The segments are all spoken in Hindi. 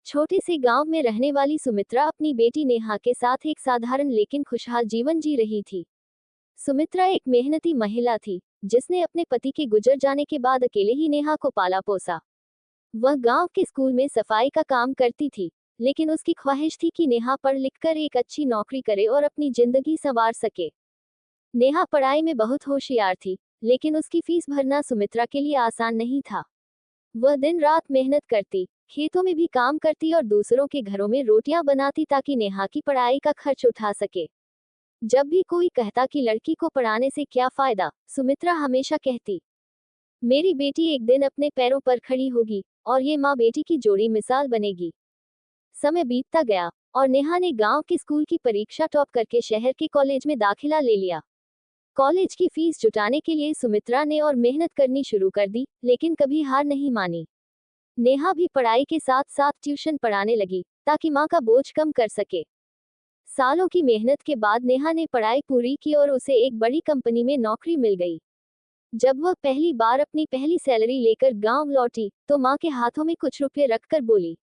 छोटे से गांव में रहने वाली सुमित्रा अपनी बेटी नेहा के साथ एक साधारण लेकिन खुशहाल जीवन जी रही थी। सुमित्रा एक मेहनती महिला थी, जिसने अपने पति के गुजर जाने के बाद अकेले ही नेहा को पाला पोसा। वह गांव के स्कूल में सफाई का काम करती थी, लेकिन उसकी ख्वाहिश थी कि नेहा पढ़ लिखकर एक अच्छी नौकरी करे और अपनी जिंदगी संवार सके। नेहा पढ़ाई में बहुत होशियार थी, लेकिन उसकी फीस भरना सुमित्रा के लिए आसान नहीं था। वह दिन रात मेहनत करती, खेतों में भी काम करती और दूसरों के घरों में रोटियां बनाती ताकि नेहा की पढ़ाई का खर्च उठा सके। जब भी कोई कहता कि लड़की को पढ़ाने से क्या फायदा, सुमित्रा हमेशा कहती, मेरी बेटी एक दिन अपने पैरों पर खड़ी होगी और ये माँ बेटी की जोड़ी मिसाल बनेगी। समय बीतता गया और नेहा ने गांव के स्कूल की परीक्षा टॉप करके शहर के कॉलेज में दाखिला ले लिया। कॉलेज की फीस जुटाने के लिए सुमित्रा ने और मेहनत करनी शुरू कर दी, लेकिन कभी हार नहीं मानी। नेहा भी पढ़ाई के साथ साथ ट्यूशन पढ़ाने लगी, ताकि माँ का बोझ कम कर सके। सालों की मेहनत के बाद नेहा ने पढ़ाई पूरी की और उसे एक बड़ी कंपनी में नौकरी मिल गई। जब वह पहली बार अपनी पहली सैलरी लेकर गांव लौटी, तो माँ के हाथों में कुछ रुपए रखकर बोली,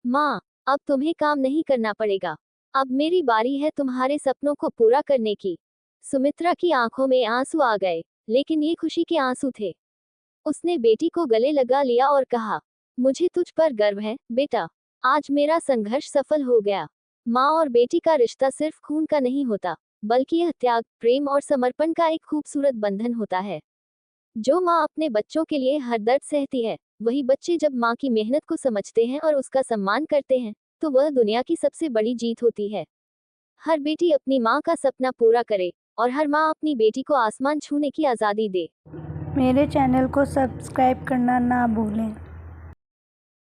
माँ, अब तुम्हें काम नहीं करना पड़ेगा। अब मेरी बारी है तुम्हारे सपनों को पूरा करने की। सुमित्रा की आंखों में आंसू आ गए, लेकिन ये खुशी के आंसू थे। उसने बेटी को गले लगा लिया और कहा, मुझे तुझ पर गर्व है बेटा, आज मेरा संघर्ष सफल हो गया। माँ और बेटी का रिश्ता सिर्फ खून का नहीं होता, बल्कि यह त्याग, प्रेम और समर्पण का एक खूबसूरत बंधन होता है। जो माँ अपने बच्चों के लिए हर दर्द सहती है, वही बच्चे जब माँ की मेहनत को समझते हैं और उसका सम्मान करते हैं, तो वह दुनिया की सबसे बड़ी जीत होती है। हर बेटी अपनी माँ का सपना पूरा करे और हर माँ अपनी बेटी को आसमान छूने की आज़ादी दे। मेरे चैनल को सब्सक्राइब करना ना भूलें।